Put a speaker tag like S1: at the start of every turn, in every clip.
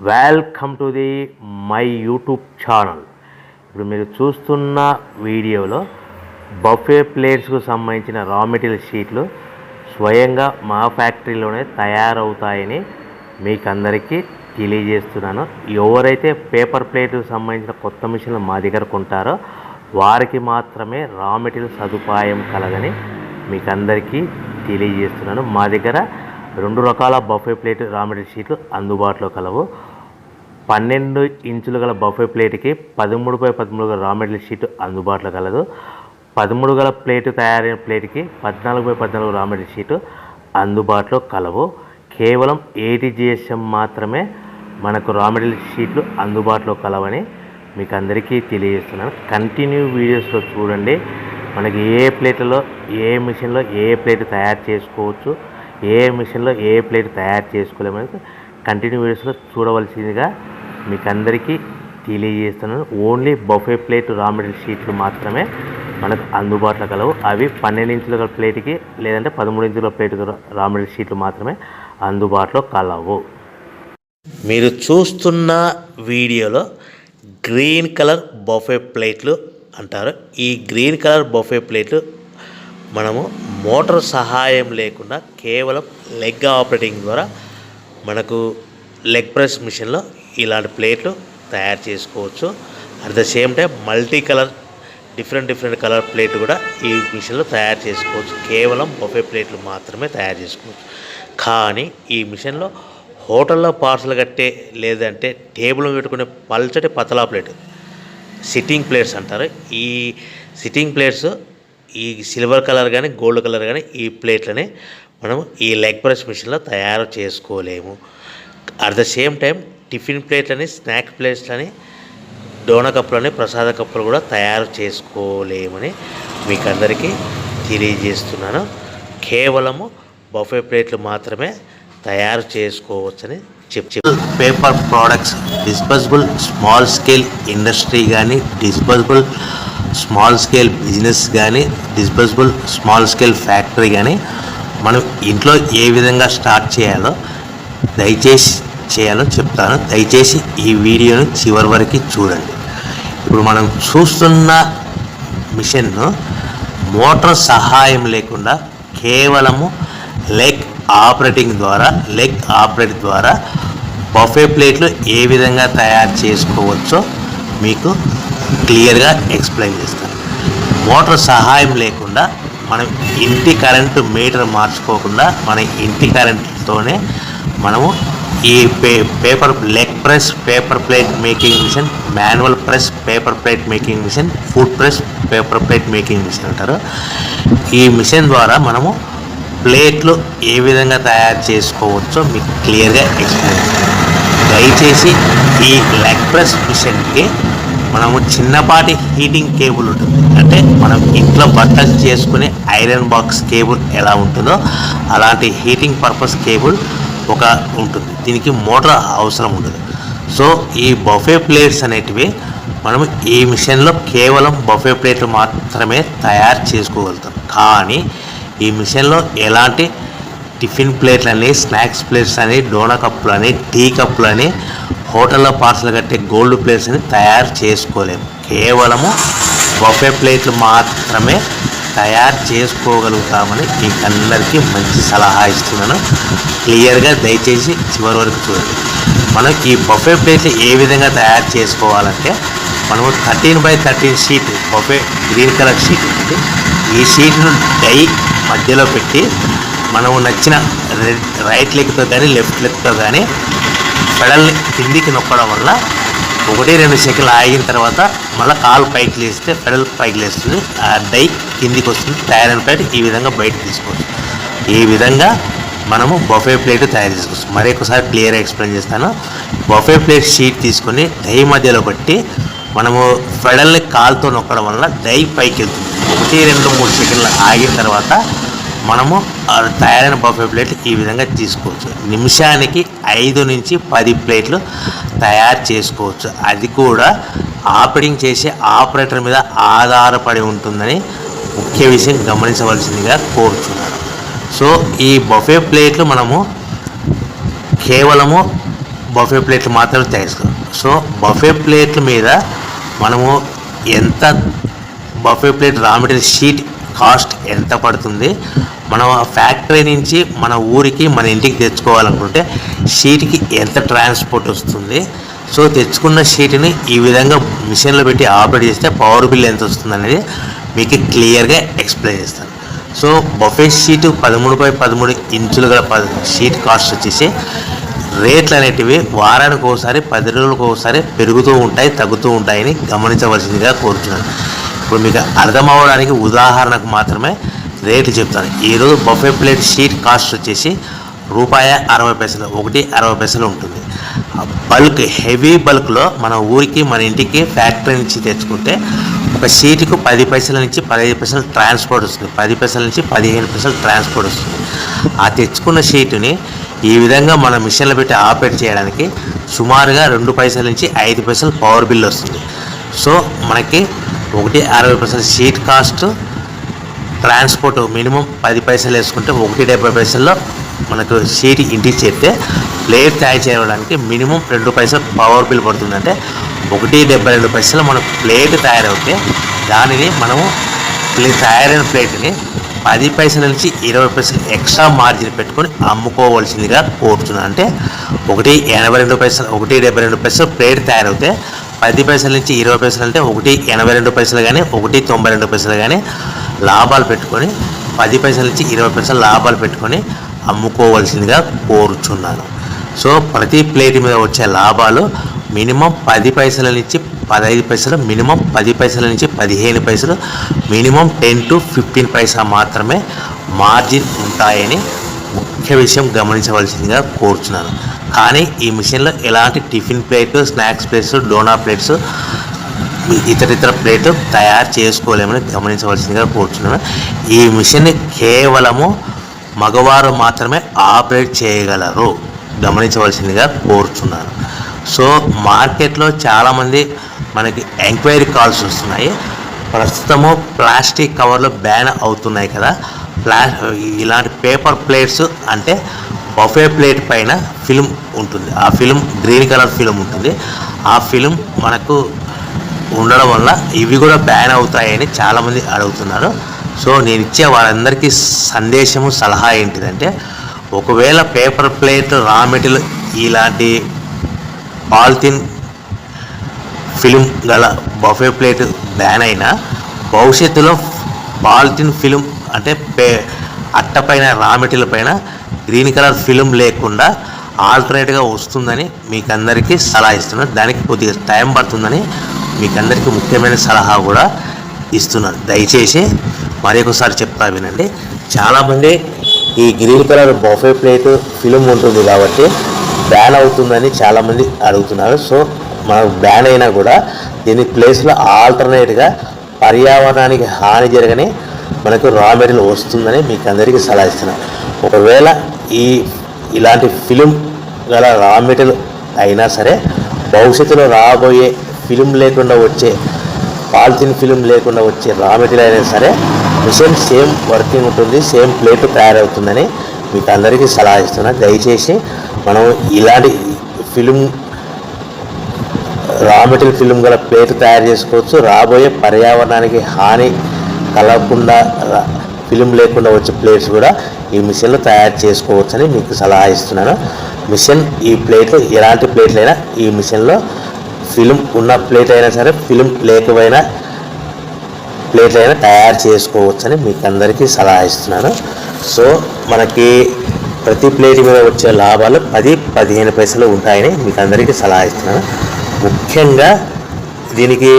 S1: Welcome to the my YouTube channel. ఇప్పుడు మీరు చూస్తున్న వీడియోలో బఫే ప్లేట్స్కు సంబంధించిన రా మెటీరియల్ షీట్లు స్వయంగా మా ఫ్యాక్టరీలోనే తయారవుతాయని మీకు అందరికీ తెలియజేస్తున్నాను. ఎవరైతే పేపర్ ప్లేట్కు సంబంధించిన కొత్త మిషన్లు మా దగ్గర కొంటారో వారికి మాత్రమే రా మెటీరియల్ సదుపాయం కలదని మీకు అందరికీ తెలియజేస్తున్నాను. మా దగ్గర 2 రకాల బఫే ప్లేట్ రా మెటీరియల్ షీట్లు అందుబాటులో కలవు. 12 ఇంచులు గల బఫే ప్లేట్కి 13x13 గల రా మెటీరియల్ షీట్ అందుబాటులో కలదు. 13 గల ప్లేటు తయారైన ప్లేట్కి 14x14 రా మెటీరియల్ షీట్ అందుబాటులో కలవు. కేవలం 80 GSM మాత్రమే మనకు రా మెటీరియల్ షీట్లు అందుబాటులో కలవని మీకు అందరికీ తెలియజేస్తున్నాను. కంటిన్యూ వీడియోస్లో చూడండి. మనకి ఏ ప్లేట్లలో ఏ మిషన్లో ఏ ప్లేట్ తయారు చేసుకోవచ్చు, ఏ మిషన్లో ఏ ప్లేట్ తయారు చేసుకోలేమని కంటిన్యూ వీడియోస్లో చూడవలసిందిగా మీకు అందరికీ తెలియజేస్తున్నాను. Only buffet plate raw material షీట్లు మాత్రమే మనకు అందుబాటులో కలవు. అవి 12 ఇంచుల ప్లేట్కి లేదంటే 13 ఇంచుల ప్లేట్ రా మెటీరియల్ షీట్లు మాత్రమే అందుబాటులో కలవు. మీరు చూస్తున్న వీడియోలో గ్రీన్ కలర్ బఫే ప్లేట్లు అంటారు. ఈ గ్రీన్ కలర్ బఫే ప్లేట్లు మనము మోటార్ సహాయం లేకుండా కేవలం లెగ్ ఆపరేటింగ్ ద్వారా మనకు లెగ్ ప్రెస్ మిషన్లో ఇలాంటి ప్లేట్లు తయారు చేసుకోవచ్చు. At the same time multi colour different colour plate కూడా ఈ మిషన్లో తయారు చేసుకోవచ్చు. కేవలం బఫే ప్లేట్లు మాత్రమే తయారు చేసుకోవచ్చు. కానీ ఈ మిషన్లో హోటల్లో పార్సల్ కట్టే లేదంటే టేబుల్ పెట్టుకునే పల్చటి పతలా ప్లేట్ సిట్టింగ్ ప్లేట్స్ అంటారు. ఈ సిట్టింగ్ ప్లేట్స్ ఈ సిల్వర్ కలర్ కానీ గోల్డ్ కలర్ కానీ ఈ ప్లేట్లని మనం ఈ లెగ్ ప్రెస్ మిషన్లో తయారు చేసుకోలేము. At the same time tiffin ప్లేట్లని, స్నాక్ ప్లేట్లని, డోనా కప్పులని, ప్రసాద కప్పులు కూడా తయారు చేసుకోలేమని మీకు అందరికీ తెలియజేస్తున్నాను. కేవలము బఫే ప్లేట్లు మాత్రమే తయారు చేసుకోవచ్చని చెప్పి paper products, disposable small scale industry కానీ, డిస్పోజబుల్ స్మాల్ స్కేల్ బిజినెస్ కానీ, డిస్పోజబుల్ స్మాల్ స్కేల్ ఫ్యాక్టరీ కానీ మనం ఇంట్లో ఏ విధంగా స్టార్ట్ చేయాలో చెప్తాను. దయచేసి ఈ వీడియోను చివరి వరకు చూడండి. ఇప్పుడు మనం చూస్తున్న మిషన్ను మోటార్ సహాయం లేకుండా కేవలము లెగ్ ఆపరేట్ ద్వారా బఫే ప్లేట్లు ఏ విధంగా తయారు చేసుకోవచ్చో మీకు క్లియర్గా ఎక్స్ప్లెయిన్ చేస్తాను. మోటార్ సహాయం లేకుండా మనం ఇంటి కరెంటు మీటర్ మార్చుకోకుండా మన ఇంటి కరెంటుతోనే మనము ఈ paper leg press paper plate making machine, manual press paper plate making machine, food press paper plate making machine అంటారు. ఈ మిషన్ ద్వారా మనము ప్లేట్లు ఏ విధంగా తయారు చేసుకోవచ్చో మీకు క్లియర్గా ఎక్స్ప్లెయిన్ చేస్తాను. దయచేసి ఈ లెగ్ ప్రెస్ మిషన్కి మనము చిన్నపాటి హీటింగ్ కేబుల్ ఉంటుంది. అంటే మనం ఇంట్లో బట్టలు చేసుకునే ఐరన్ బాక్స్ కేబుల్ ఎలా ఉంటుందో అలాంటి హీటింగ్ పర్పస్ కేబుల్ ఒక ఉంటుంది. దీనికి మోటార్ అవసరం ఉండదు. సో ఈ బఫే ప్లేట్స్ అనేటివి మనం ఈ మిషన్లో కేవలం బఫే ప్లేట్లు మాత్రమే తయారు చేసుకోగలుగుతాం. కానీ ఈ మిషన్లో ఎలాంటి టిఫిన్ ప్లేట్లని, స్నాక్స్ ప్లేట్స్ అని, డోనా కప్పులని, టీ కప్పులని, హోటల్లో పార్సల్ కట్టే గోల్డ్ ప్లేట్స్ అని తయారు చేసుకోలేము. కేవలము బఫే ప్లేట్లు మాత్రమే తయారు చేసుకోగలుగుతామని మీకు అందరికీ మంచి సలహా ఇస్తున్నాను. క్లియర్గా దయచేసి చివరి వరకు చూడండి. మనం ఈ బఫే ప్లేట్లు ఏ విధంగా తయారు చేసుకోవాలంటే మనము 13x13 sheet buffet green colour sheet ఉంటుంది. ఈ షీట్ను డై మధ్యలో పెట్టి మనము నచ్చిన రైట్ లెగ్తో కానీ లెఫ్ట్ లెగ్తో కానీ పెడల్ని కిందికి నొక్కడం వల్ల 1-2 సెకండ్లు ఆగిన తర్వాత మళ్ళీ కాలు పైకి లేస్తే పెడల్ పైకి లేస్తుంది, ఆ డై కిందికి వస్తుంది. తయారైన ప్లేట్ ఈ విధంగా బయటకు తీసుకోవచ్చు. ఈ విధంగా మనము బఫే ప్లేట్ తయారు చేసుకోవచ్చు. మరొకసారి క్లియర్గా ఎక్స్ప్లెయిన్ చేస్తాను. బఫే ప్లేట్ షీట్ తీసుకొని డై మధ్యలో పెట్టి మనము పెడల్ని కాలుతో నొక్కడం వల్ల డై పైకి వెళ్తుంది. 1-2-3 సెకండ్లు ఆగిన తర్వాత మనము తయారైన బఫే ప్లేట్లు ఈ విధంగా తీసుకోవచ్చు. నిమిషానికి 5 నుంచి 10 ప్లేట్లు తయారు చేసుకోవచ్చు. అది కూడా ఆపరేటింగ్ చేసే ఆపరేటర్ మీద ఆధారపడి ఉంటుందని ముఖ్య విషయం గమనించవలసిందిగా కోరుచున్నాను. సో ఈ బఫే ప్లేట్లు మనము కేవలము బఫే ప్లేట్లు మాత్రమే తయారు చేసుకోవాలి. సో బఫే ప్లేట్ల మీద మనము ఎంత buffet plate raw material sheet cost ఎంత పడుతుంది, మనం ఆ ఫ్యాక్టరీ నుంచి మన ఊరికి మన ఇంటికి తెచ్చుకోవాలనుకుంటే షీట్కి ఎంత ట్రాన్స్పోర్ట్ వస్తుంది, సో తెచ్చుకున్న షీట్ని ఈ విధంగా మిషన్లో పెట్టి ఆపరేట్ చేస్తే పవర్ బిల్ ఎంత వస్తుంది అనేది మీకు క్లియర్గా ఎక్స్ప్లెయిన్ చేస్తాను. సో బఫే షీటు 13x13 ఇంచులు గల షీట్ కాస్ట్ వచ్చేసి రేట్లు అనేటివి వారానికి ఒకసారి 10 రోజులకు ఒకసారి పెరుగుతూ ఉంటాయి, తగ్గుతూ ఉంటాయని గమనించవలసిందిగా కోరుతున్నాను. ఇప్పుడు మీకు అర్థం అవ్వడానికి ఉదాహరణకు మాత్రమే రేట్లు చెప్తాను. ఈరోజు బఫే ప్లేట్ షీట్ కాస్ట్ వచ్చేసి ₹60, ఒకటి 60 ఉంటుంది. బల్క్ హెవీ బల్క్లో మన ఊరికి మన ఇంటికి ఫ్యాక్టరీ నుంచి తెచ్చుకుంటే ఒక షీట్కు 10 పైసల నుంచి 15 పైసలు ట్రాన్స్పోర్ట్ వస్తుంది, 10 పైసల నుంచి 15 పైసలు ట్రాన్స్పోర్ట్ వస్తుంది. ఆ తెచ్చుకున్న షీటుని ఈ విధంగా మన మిషన్లో పెట్టి ఆపరేట్ చేయడానికి సుమారుగా 2 పైసల నుంచి 5 పైసలు పవర్ బిల్ వస్తుంది. సో మనకి ఒకటి 60 షీట్ కాస్ట్, ట్రాన్స్పోర్ట్ మినిమం 10 పైసలు వేసుకుంటే 1.70 మనకు షీట్ ఇంటికి చేస్తే ప్లేట్ తయారు చేయడానికి మినిమం 2 పైసలు పవర్ బిల్ పడుతుందంటే 1.72 మన ప్లేట్ తయారవుతే దానిని మనము తయారైన ప్లేట్ని 10 పైసల నుంచి 20 పైసలు ఎక్స్ట్రా మార్జిన్ పెట్టుకొని అమ్ముకోవాల్సిందిగా కోరుతున్నాను. అంటే 1.72 ప్లేట్ తయారవుతే 10 పైసల నుంచి 20 పైసలు అంటే 1.82 కానీ 1.92 కానీ లాభాలు పెట్టుకొని 10 పైసల నుంచి 20 పైసలు లాభాలు పెట్టుకొని అమ్ముకోవాల్సిందిగా కోరుచున్నాను. సో ప్రతి ప్లేట్ మీద వచ్చే లాభాలు మినిమం 10 పైసల నుంచి 15 పైసలు, మినిమం 10 పైసల నుంచి 15 పైసలు, మినిమం 10 to 15 పైసా మాత్రమే మార్జిన్ ఉంటాయని ముఖ్య విషయం గమనించవలసిందిగా కోరుచున్నాను. కానీ ఈ మిషన్లో ఎలాంటి టిఫిన్ ప్లేట్లు, స్నాక్స్ ప్లేట్స్, డోనా ప్లేట్స్, ఇతర ప్లేట్లు తయారు చేసుకోలేమని గమనించవలసిందిగా కోరుచున్నాను. ఈ మిషన్ని కేవలము మగవారు మాత్రమే ఆపరేట్ చేయగలరు, గమనించవలసిందిగా కోరుచున్నాను. సో మార్కెట్లో చాలామంది మనకి ఎంక్వైరీ కాల్స్ వస్తున్నాయి. ప్రస్తుతము ప్లాస్టిక్ కవర్లు బ్యాన్ అవుతున్నాయి కదా, ఇలాంటి పేపర్ ప్లేట్స్ అంటే బఫే ప్లేట్ పైన ఫిల్మ్ ఉంటుంది, ఆ ఫిల్మ్ గ్రీన్ కలర్ ఫిల్మ్ ఉంటుంది. ఆ ఫిల్మ్ మనకు ఉండడం వల్ల ఇవి కూడా బ్యాన్ అవుతాయని చాలామంది అడుగుతున్నారు. సో నేను ఇచ్చే వాళ్ళందరికీ సందేశము, సలహా ఏంటిదంటే, ఒకవేళ పేపర్ ప్లేట్ రా మెటీరియల్ ఇలాంటి పాలిథిన్ ఫిలిం గల బఫే ప్లేట్ బ్యాన్ అయినా భవిష్యత్తులో పాలిథిన్ ఫిలిం అంటే అట్టపైన రా మెటీరియల్ పైన గ్రీన్ కలర్ ఫిలిం లేకుండా ఆల్టర్నేట్గా వస్తుందని మీకు అందరికీ సలహా ఇస్తున్నాను. దానికి కొద్దిగా టైం పడుతుందని మీకు అందరికీ ముఖ్యమైన సలహా కూడా ఇస్తున్నాను. దయచేసి మరి ఒకసారి చెప్తా వినండి. చాలామంది ఈ green colour buffet plate film ఉంటుంది కాబట్టి బ్యాన్ అవుతుందని చాలామంది అడుగుతున్నారు. సో మనకు బ్యాన్ అయినా కూడా దీని ప్లేస్లో ఆల్టర్నేట్గా పర్యావరణానికి హాని జరగని మనకు రా మెటీరియల్ వస్తుందని మీకు అందరికీ సలహా ఇస్తున్నాను. ఒకవేళ ఇలాంటి ఫిలిం గల రా మెటీరియల్ అయినా సరే భవిష్యత్తులో రాబోయే ఫిలిం లేకుండా వచ్చే పాలిథిన్ ఫిలిం లేకుండా వచ్చే రా మెటీరియల్ అయినా సరే మిషన్ సేమ్ వర్కింగ్ ఉంటుంది, సేమ్ ప్లేట్ తయారవుతుందని మీకు అందరికీ సలహా ఇస్తున్నాను. దయచేసి మనం ఇలాంటి ఫిలిం రా మెటీరియల్ ఫిలిం గల ప్లేట్ తయారు చేసుకోవచ్చు. రాబోయే పర్యావరణానికి హాని కలగకుండా ఫిలిం లేకుండా వచ్చే ప్లేట్స్ కూడా ఈ మిషన్లో తయారు చేసుకోవచ్చని మీకు సలహా ఇస్తున్నాను. మిషన్ ఈ ప్లేట్లు ఎలాంటి ప్లేట్లైనా ఈ మిషన్లో ఫిలిం ఉన్న ప్లేట్ అయినా సరే ఫిలిం లేకపోయినా ప్లేట్లైనా తయారు చేసుకోవచ్చని మీకు అందరికీ సలహా ఇస్తున్నాను. సో మనకి ప్రతి ప్లేట్ మీద వచ్చే లాభాలు 10-15 పైసలు ఉంటాయని మీకు అందరికీ సలహా ఇస్తున్నాను. ముఖ్యంగా దీనికి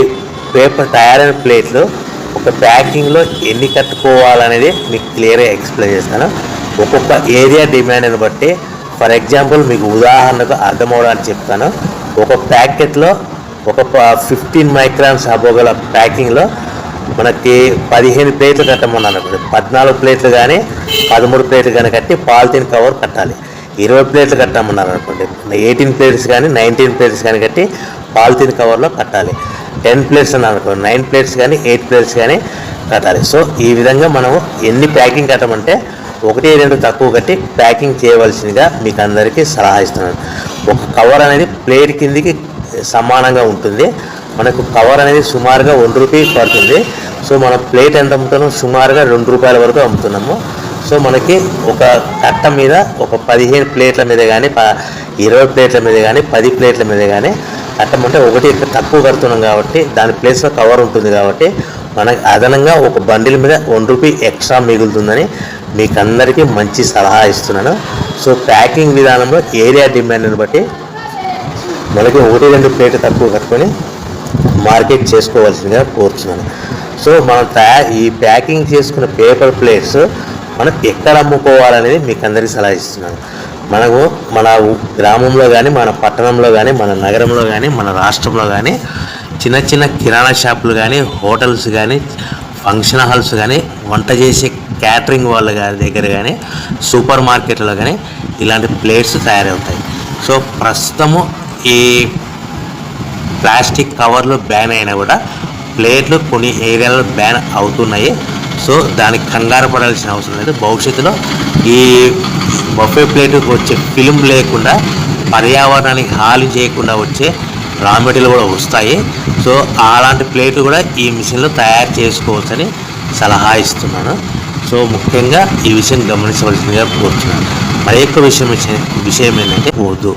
S1: పేపర్ తయారైన ప్లేట్లు ఒక ప్యాకింగ్లో ఎన్ని కట్టుకోవాలనేది మీకు క్లియర్గా ఎక్స్ప్లెయిన్ చేస్తాను. ఒక్కొక్క ఏరియా డిమాండ్ని బట్టి ఫర్ ఎగ్జాంపుల్ మీకు ఉదాహరణకు అర్థమవడానికి చెప్తాను. ఒక ప్యాకెట్లో ఒక 15 మైక్రాన్స్ అబోగల ప్యాకింగ్లో మనకి 15 ప్లేట్లు కట్టమన్నాను అనుకోండి. 14 ప్లేట్లు కానీ 13 ప్లేట్లు కానీ కట్టి పాలిథిన్ కవర్ కట్టాలి. 20 ప్లేట్లు కట్టమన్నారు అనుకోండి, 18 ప్లేట్స్ కానీ 19 ప్లేట్స్ కానీ కట్టి పాలిథిన్ కవర్లో కట్టాలి. 10 ప్లేట్స్ అని అనుకోండి, 9 ప్లేట్స్ కానీ 8 ప్లేట్స్ కానీ కట్టాలి. సో ఈ విధంగా మనము ఎన్ని ప్యాకింగ్ కట్టమంటే 1-2 తక్కువ కట్టి ప్యాకింగ్ చేయవలసిందిగా మీకు అందరికీ సలహా ఇస్తున్నాను. ఒక కవర్ అనేది ప్లేట్ కిందికి సమానంగా ఉంటుంది. మనకు కవర్ అనేది సుమారుగా ₹1 పడుతుంది. సో మన ప్లేట్ ఎంత అమ్ముతున్నాం, సుమారుగా ₹2 వరకు అమ్ముతున్నాము. సో మనకి ఒక కట్ట మీద ఒక 15 ప్లేట్ల మీద కానీ 20 ప్లేట్ల మీద కానీ 10 ప్లేట్ల మీద కానీ కట్టమంటే ఒకటి తక్కువ కడుతున్నాం కాబట్టి దాని ప్లేస్లో కవర్ ఉంటుంది కాబట్టి మనకు అదనంగా ఒక బండిల్ మీద ₹1 ఎక్స్ట్రా మిగులుతుందని మీకు అందరికీ మంచి సలహా ఇస్తున్నాను. సో ప్యాకింగ్ విధానంలో ఏరియా డిమాండ్ని బట్టి మనకి 1-2 ప్లేట్లు తక్కువ కట్టుకొని మార్కెట్ చేసుకోవాల్సిందిగా కోరుతున్నాను. సో మనం ఈ ప్యాకింగ్ చేసుకున్న పేపర్ ప్లేట్స్ మనం ఎక్కడ అమ్ముకోవాలనేది మీకు అందరికీ సలహా ఇస్తున్నాను. మనకు మన గ్రామంలో కానీ మన పట్టణంలో కానీ మన నగరంలో కానీ మన రాష్ట్రంలో కానీ చిన్న చిన్న కిరాణా షాపులు కానీ హోటల్స్ కానీ ఫంక్షన్ హాల్స్ కానీ వంట చేసే క్యాటరింగ్ వాళ్ళ దగ్గర కానీ సూపర్ మార్కెట్లో కానీ ఇలాంటి ప్లేట్స్ తయారవుతాయి. సో ప్రస్తుతము ఈ ప్లాస్టిక్ కవర్లు బ్యాన్ అయినా కూడా ప్లేట్లు కొన్ని ఏరియాలో బ్యాన్ అవుతున్నాయి. సో దానికి కంగారు పడాల్సిన అవసరం లేదు. భవిష్యత్తులో ఈ బఫే ప్లేట్కి వచ్చే ఫిల్మ్ లేకుండా పర్యావరణానికి హాని చేయకుండా వచ్చే రా మెటీరియల్ కూడా వస్తాయి. సో అలాంటి ప్లేట్లు కూడా ఈ మిషన్లో తయారు చేసుకోవచ్చని సలహా ఇస్తున్నాను. సో ముఖ్యంగా ఈ విషయం గమనించవలసిందిగా కోరుతున్నాను. మరి ఎక్కువ విషయం ఏంటంటే వద్దు,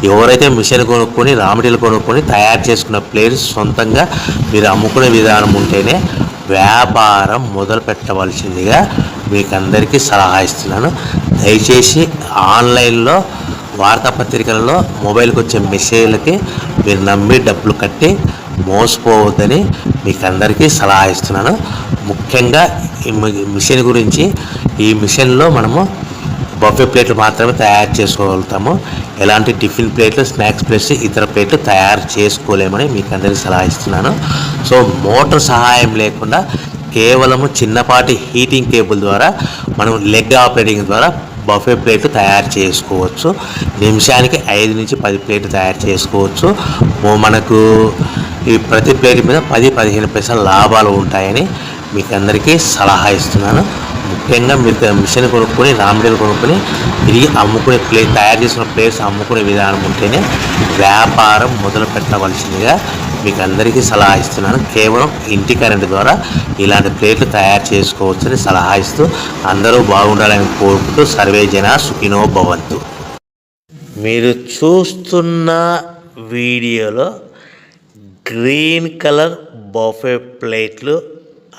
S1: ఎవరైతే మిషన్ కొనుక్కొని రా మెటీరియల్ కొనుక్కొని తయారు చేసుకున్న ప్లేట్స్ సొంతంగా మీరు అమ్ముకునే విధానం ఉంటేనే వ్యాపారం మొదలు పెట్టవలసిందిగా మీకు అందరికీ సలహా ఇస్తున్నాను. దయచేసి ఆన్లైన్లో వార్తాపత్రికలలో మొబైల్కి వచ్చే మెసేజ్లకి మీరు నమ్మి డబ్బులు కట్టి మోసపోవద్దని మీకు అందరికీ సలహా ఇస్తున్నాను. ముఖ్యంగా ఈ మిషన్ గురించి, ఈ మిషన్లో మనము బఫే ప్లేట్లు మాత్రమే తయారు చేసుకోగలుగుతాము. ఎలాంటి టిఫిన్ ప్లేట్లు, స్నాక్స్ ప్లేట్స్, ఇతర ప్లేట్లు తయారు చేసుకోలేమని మీకు అందరికీ సలహా ఇస్తున్నాను. సో మోటార్ సహాయం లేకుండా కేవలము చిన్నపాటి హీటింగ్ కేబుల్ ద్వారా మనం లెగ్ ఆపరేటింగ్ ద్వారా బఫే ప్లేట్లు తయారు చేసుకోవచ్చు. నిమిషానికి 5 నుంచి 10 ప్లేట్లు తయారు చేసుకోవచ్చు. మనకు ఈ ప్రతి ప్లేట్ మీద 10-15 పైసలు లాభాలు ఉంటాయని మీకు అందరికీ సలహా ఇస్తున్నాను. ముఖ్యంగా మీరు మిషన్ కొనుక్కొని రా మెటీరియల్ కొనుక్కొని తిరిగి అమ్ముకునే తయారు చేసిన ప్లేట్స్ అమ్ముకునే విధానం ఉంటేనే వ్యాపారం మొదలు పెట్టవలసిందిగా మీకు అందరికీ సలహా ఇస్తున్నాను. కేవలం ఇంటి కరెంటు ద్వారా ఇలాంటి ప్లేట్లు తయారు చేసుకోవచ్చని సలహా ఇస్తూ అందరూ బాగుండాలని కోరుకుంటూ సర్వే జన సుఖినో భవంతు. మీరు చూస్తున్న వీడియోలో గ్రీన్ కలర్ బఫే ప్లేట్లు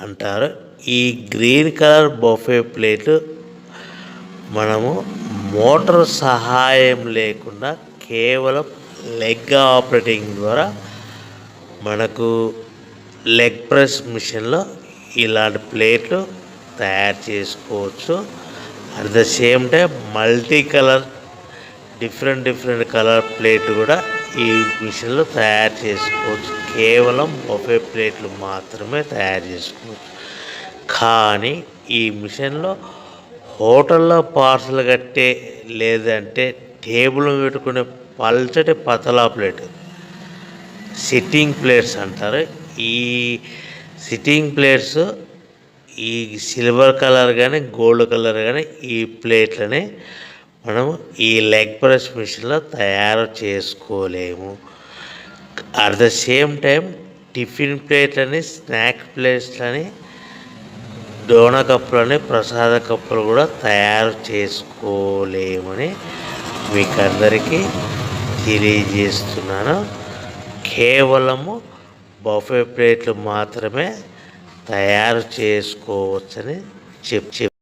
S1: అంటారు. ఈ గ్రీన్ కలర్ బఫే ప్లేట్లు మనము మోటార్ సహాయం లేకుండా కేవలం లెగ్ ఆపరేటింగ్ ద్వారా మనకు లెగ్ ప్రెస్ మిషన్లో ఇలాంటి ప్లేట్లు తయారు చేసుకోవచ్చు. At the same time multi colour different colour plate కూడా ఈ మిషన్లో తయారు చేసుకోవచ్చు. కేవలం బఫే ప్లేట్లు మాత్రమే తయారు చేసుకోవచ్చు. కానీ ఈ మిషన్లో హోటల్లో పార్సల్ కట్టే లేదంటే టేబుల్ పెట్టుకునే పల్చటి పతలా ప్లేట్, సిట్టింగ్ ప్లేట్స్ అంటారు. ఈ సిట్టింగ్ ప్లేట్స్ ఈ సిల్వర్ కలర్ కానీ గోల్డ్ కలర్ కానీ ఈ ప్లేట్లని మనము ఈ లెగ్ ప్రెస్ మిషన్లో తయారు చేసుకోలేము. At the same time tiffin ప్లేట్లని, స్నాక్ ప్లేట్లని, డోనా కప్పులని, ప్రసాద కప్పులు కూడా తయారు చేసుకోలేమని మీకు అందరికీ తెలియజేస్తున్నాను. కేవలము బఫే ప్లేట్లు మాత్రమే తయారు చేసుకోవచ్చని